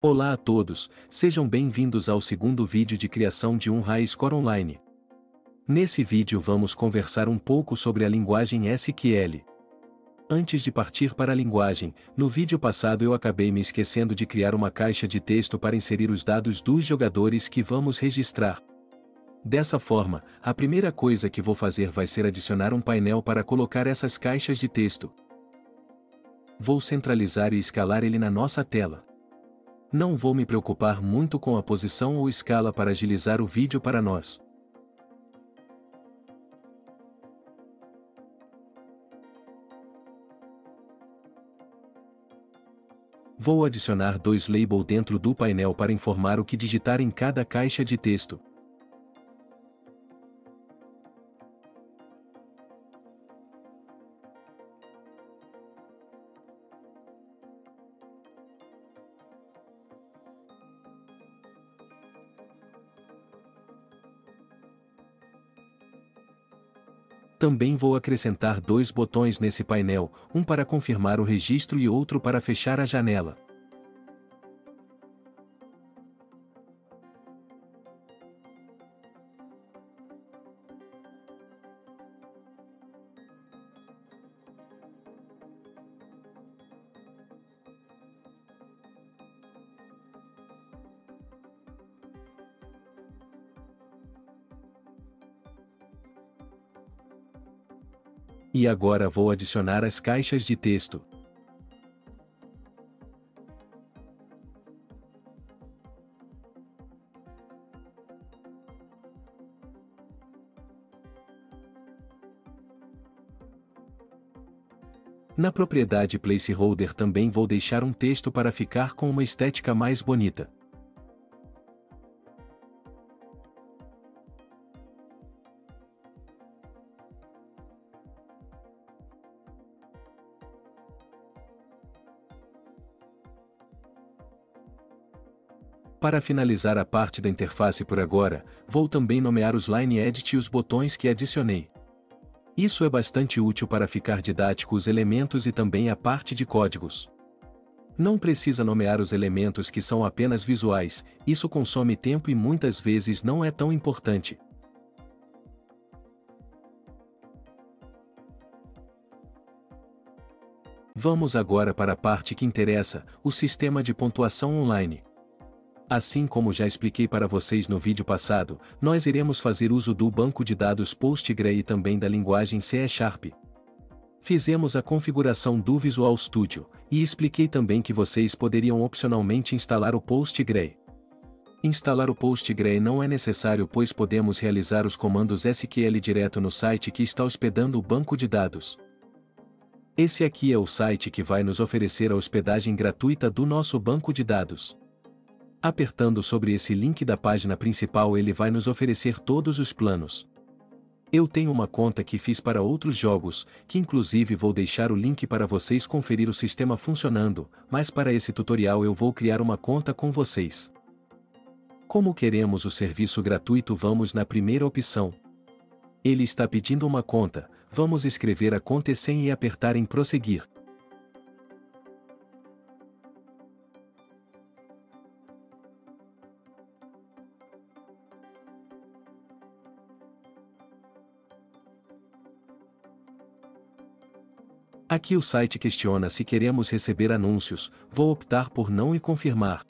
Olá a todos, sejam bem-vindos ao segundo vídeo de criação de um High Score Online. Nesse vídeo vamos conversar um pouco sobre a linguagem SQL. Antes de partir para a linguagem, no vídeo passado eu acabei me esquecendo de criar uma caixa de texto para inserir os dados dos jogadores que vamos registrar. Dessa forma, a primeira coisa que vou fazer vai ser adicionar um painel para colocar essas caixas de texto. Vou centralizar e escalar ele na nossa tela. Não vou me preocupar muito com a posição ou escala para agilizar o vídeo para nós. Vou adicionar dois labels dentro do painel para informar o que digitar em cada caixa de texto. Também vou acrescentar dois botões nesse painel, um para confirmar o registro e outro para fechar a janela. E agora vou adicionar as caixas de texto. Na propriedade Placeholder também vou deixar um texto para ficar com uma estética mais bonita. Para finalizar a parte da interface por agora, vou também nomear os Line Edit e os botões que adicionei. Isso é bastante útil para ficar didático os elementos e também a parte de códigos. Não precisa nomear os elementos que são apenas visuais, isso consome tempo e muitas vezes não é tão importante. Vamos agora para a parte que interessa, o sistema de pontuação online. Assim como já expliquei para vocês no vídeo passado, nós iremos fazer uso do banco de dados Postgre e também da linguagem C#. Fizemos a configuração do Visual Studio, e expliquei também que vocês poderiam opcionalmente instalar o Postgre. Instalar o Postgre não é necessário pois podemos realizar os comandos SQL direto no site que está hospedando o banco de dados. Esse aqui é o site que vai nos oferecer a hospedagem gratuita do nosso banco de dados. Apertando sobre esse link da página principal ele vai nos oferecer todos os planos. Eu tenho uma conta que fiz para outros jogos, que inclusive vou deixar o link para vocês conferir o sistema funcionando, mas para esse tutorial eu vou criar uma conta com vocês. Como queremos o serviço gratuito vamos na primeira opção. Ele está pedindo uma conta, vamos escrever a conta sem e apertar em prosseguir. Aqui o site questiona se queremos receber anúncios, vou optar por não e confirmar.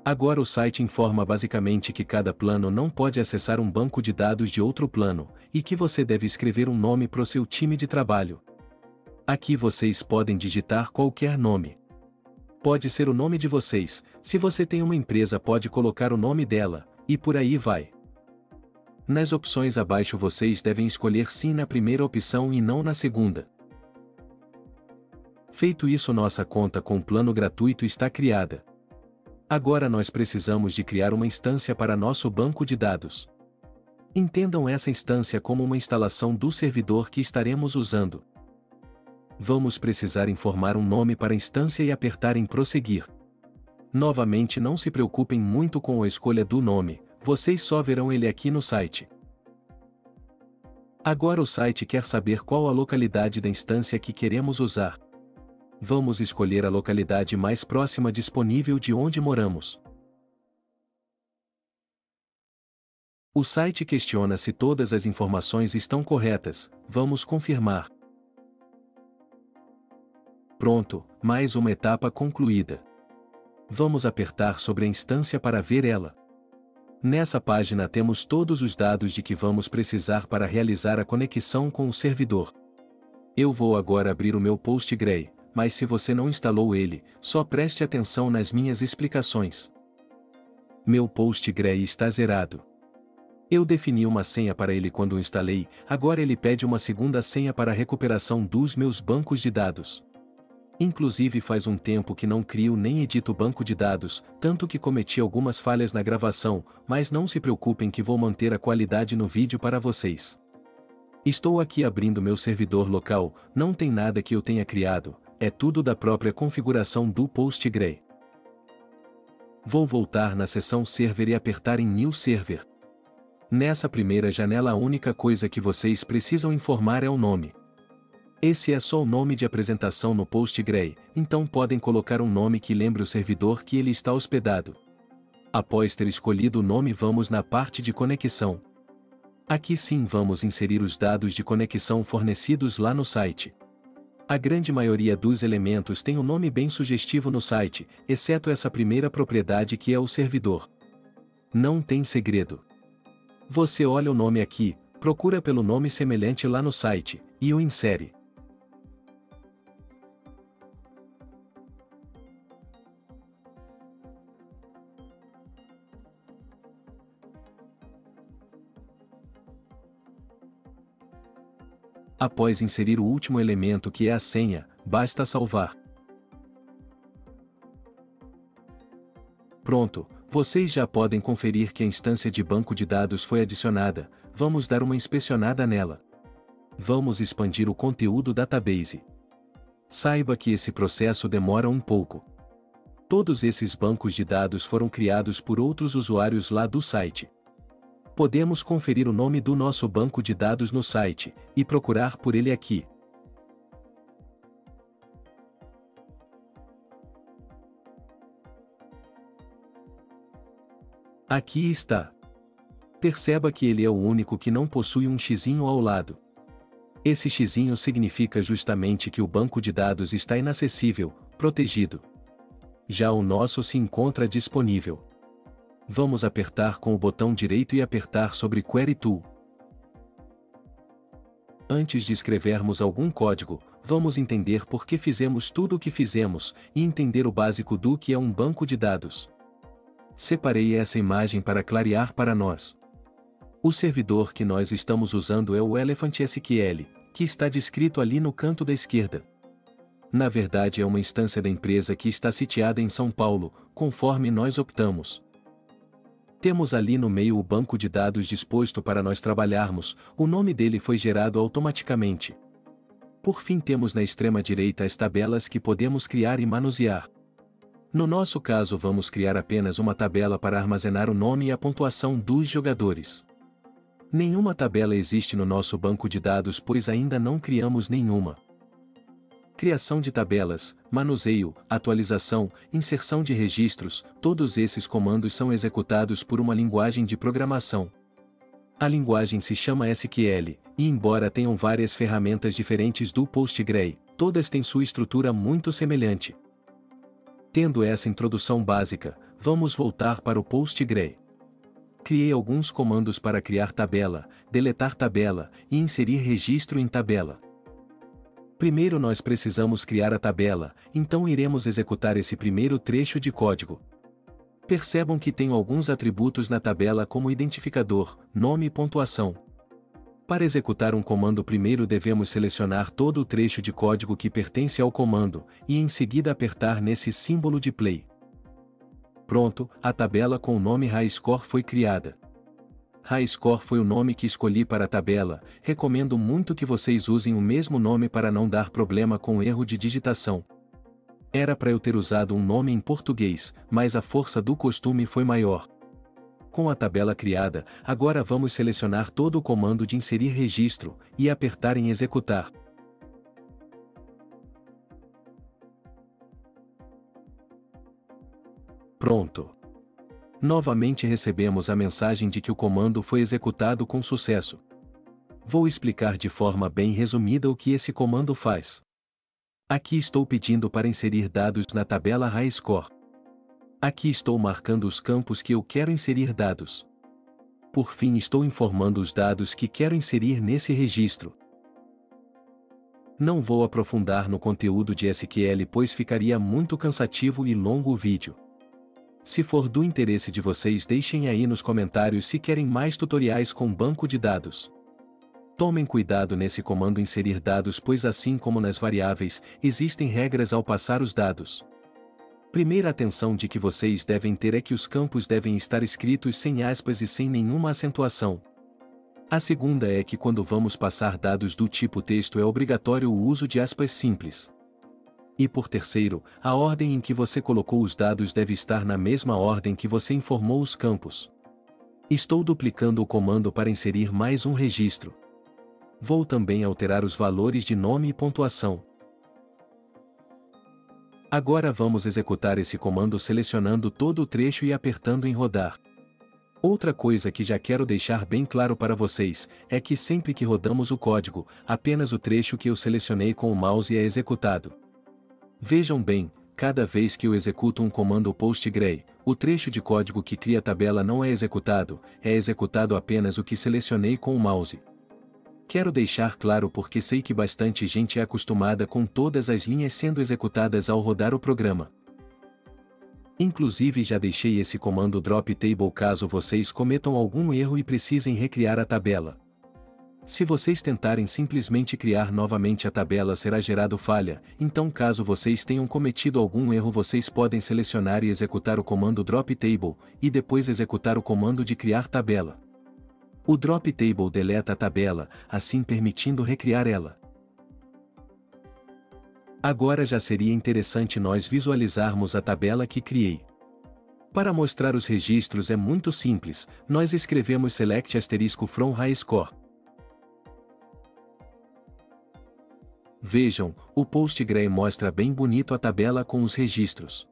Agora o site informa basicamente que cada plano não pode acessar um banco de dados de outro plano, e que você deve escrever um nome para o seu time de trabalho. Aqui vocês podem digitar qualquer nome. Pode ser o nome de vocês, se você tem uma empresa pode colocar o nome dela, e por aí vai. Nas opções abaixo vocês devem escolher sim na primeira opção e não na segunda. Feito isso nossa conta com plano gratuito está criada. Agora nós precisamos de criar uma instância para nosso banco de dados. Entendam essa instância como uma instalação do servidor que estaremos usando. Vamos precisar informar um nome para a instância e apertar em prosseguir. Novamente não se preocupem muito com a escolha do nome, vocês só verão ele aqui no site. Agora o site quer saber qual a localidade da instância que queremos usar. Vamos escolher a localidade mais próxima disponível de onde moramos. O site questiona se todas as informações estão corretas. Vamos confirmar. Pronto, mais uma etapa concluída. Vamos apertar sobre a instância para ver ela. Nessa página temos todos os dados de que vamos precisar para realizar a conexão com o servidor. Eu vou agora abrir o meu Postgre, mas se você não instalou ele, só preste atenção nas minhas explicações. Meu Postgre está zerado. Eu defini uma senha para ele quando o instalei, agora ele pede uma segunda senha para a recuperação dos meus bancos de dados. Inclusive faz um tempo que não crio nem edito o banco de dados, tanto que cometi algumas falhas na gravação, mas não se preocupem que vou manter a qualidade no vídeo para vocês. Estou aqui abrindo meu servidor local, não tem nada que eu tenha criado, é tudo da própria configuração do Postgre. Vou voltar na seção Server e apertar em New Server. Nessa primeira janela a única coisa que vocês precisam informar é o nome. Esse é só o nome de apresentação no Postgre, então podem colocar um nome que lembre o servidor que ele está hospedado. Após ter escolhido o nome, vamos na parte de conexão. Aqui sim vamos inserir os dados de conexão fornecidos lá no site. A grande maioria dos elementos tem um nome bem sugestivo no site, exceto essa primeira propriedade que é o servidor. Não tem segredo. Você olha o nome aqui, procura pelo nome semelhante lá no site, e o insere. Após inserir o último elemento que é a senha, basta salvar. Pronto, vocês já podem conferir que a instância de banco de dados foi adicionada, vamos dar uma inspecionada nela. Vamos expandir o conteúdo database. Saiba que esse processo demora um pouco. Todos esses bancos de dados foram criados por outros usuários lá do site. Podemos conferir o nome do nosso banco de dados no site, e procurar por ele aqui. Aqui está. Perceba que ele é o único que não possui um xizinho ao lado. Esse xizinho significa justamente que o banco de dados está inacessível, protegido. Já o nosso se encontra disponível. Vamos apertar com o botão direito e apertar sobre Query Tool. Antes de escrevermos algum código, vamos entender por que fizemos tudo o que fizemos, e entender o básico do que é um banco de dados. Separei essa imagem para clarear para nós. O servidor que nós estamos usando é o Elephant SQL, que está descrito ali no canto da esquerda. Na verdade é uma instância da empresa que está sitiada em São Paulo, conforme nós optamos. Temos ali no meio o banco de dados disposto para nós trabalharmos, o nome dele foi gerado automaticamente. Por fim temos na extrema direita as tabelas que podemos criar e manusear. No nosso caso vamos criar apenas uma tabela para armazenar o nome e a pontuação dos jogadores. Nenhuma tabela existe no nosso banco de dados pois ainda não criamos nenhuma. Criação de tabelas, manuseio, atualização, inserção de registros, todos esses comandos são executados por uma linguagem de programação. A linguagem se chama SQL, e embora tenham várias ferramentas diferentes do Postgre, todas têm sua estrutura muito semelhante. Tendo essa introdução básica, vamos voltar para o Postgre. Criei alguns comandos para criar tabela, deletar tabela, e inserir registro em tabela. Primeiro nós precisamos criar a tabela, então iremos executar esse primeiro trecho de código. Percebam que tenho alguns atributos na tabela como identificador, nome e pontuação. Para executar um comando primeiro devemos selecionar todo o trecho de código que pertence ao comando, e em seguida apertar nesse símbolo de play. Pronto, a tabela com o nome HighScore foi criada. HighScore foi o nome que escolhi para a tabela, recomendo muito que vocês usem o mesmo nome para não dar problema com erro de digitação. Era para eu ter usado um nome em português, mas a força do costume foi maior. Com a tabela criada, agora vamos selecionar todo o comando de inserir registro, e apertar em executar. Pronto. Novamente recebemos a mensagem de que o comando foi executado com sucesso. Vou explicar de forma bem resumida o que esse comando faz. Aqui estou pedindo para inserir dados na tabela HighScore. Aqui estou marcando os campos que eu quero inserir dados. Por fim, estou informando os dados que quero inserir nesse registro. Não vou aprofundar no conteúdo de SQL pois ficaria muito cansativo e longo o vídeo. Se for do interesse de vocês, deixem aí nos comentários se querem mais tutoriais com banco de dados. Tomem cuidado nesse comando inserir dados pois assim como nas variáveis, existem regras ao passar os dados. Primeira atenção de que vocês devem ter é que os campos devem estar escritos sem aspas e sem nenhuma acentuação. A segunda é que quando vamos passar dados do tipo texto é obrigatório o uso de aspas simples. E por terceiro, a ordem em que você colocou os dados deve estar na mesma ordem que você informou os campos. Estou duplicando o comando para inserir mais um registro. Vou também alterar os valores de nome e pontuação. Agora vamos executar esse comando selecionando todo o trecho e apertando em rodar. Outra coisa que já quero deixar bem claro para vocês, é que sempre que rodamos o código, apenas o trecho que eu selecionei com o mouse é executado. Vejam bem, cada vez que eu executo um comando PostgreSQL, o trecho de código que cria a tabela não é executado apenas o que selecionei com o mouse. Quero deixar claro porque sei que bastante gente é acostumada com todas as linhas sendo executadas ao rodar o programa. Inclusive já deixei esse comando drop table caso vocês cometam algum erro e precisem recriar a tabela. Se vocês tentarem simplesmente criar novamente a tabela será gerado falha, então caso vocês tenham cometido algum erro vocês podem selecionar e executar o comando drop table, e depois executar o comando de criar tabela. O drop table deleta a tabela, assim permitindo recriar ela. Agora já seria interessante nós visualizarmos a tabela que criei. Para mostrar os registros é muito simples, nós escrevemos select * from HighScore. Vejam, o PostgreSQL mostra bem bonito a tabela com os registros.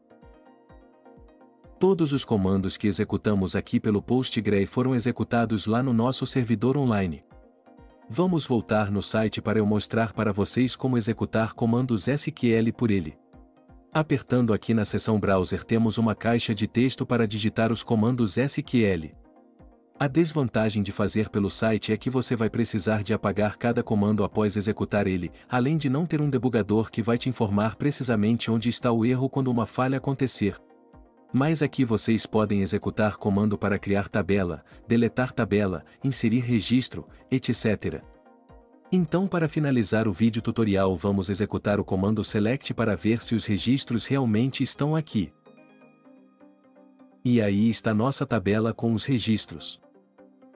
Todos os comandos que executamos aqui pelo PostgreSQL foram executados lá no nosso servidor online. Vamos voltar no site para eu mostrar para vocês como executar comandos SQL por ele. Apertando aqui na seção Browser temos uma caixa de texto para digitar os comandos SQL. A desvantagem de fazer pelo site é que você vai precisar de apagar cada comando após executar ele, além de não ter um debugador que vai te informar precisamente onde está o erro quando uma falha acontecer. Mas aqui vocês podem executar comando para criar tabela, deletar tabela, inserir registro, etc. Então para finalizar o vídeo tutorial vamos executar o comando select para ver se os registros realmente estão aqui. E aí está nossa tabela com os registros.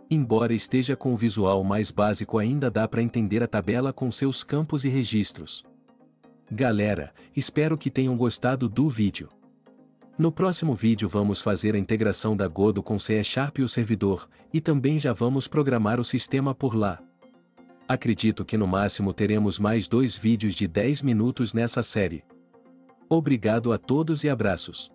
Embora esteja com o visual mais básico ainda dá para entender a tabela com seus campos e registros. Galera, espero que tenham gostado do vídeo. No próximo vídeo vamos fazer a integração da Godot com C# e o servidor, e também já vamos programar o sistema por lá. Acredito que no máximo teremos mais 2 vídeos de 10 minutos nessa série. Obrigado a todos e abraços.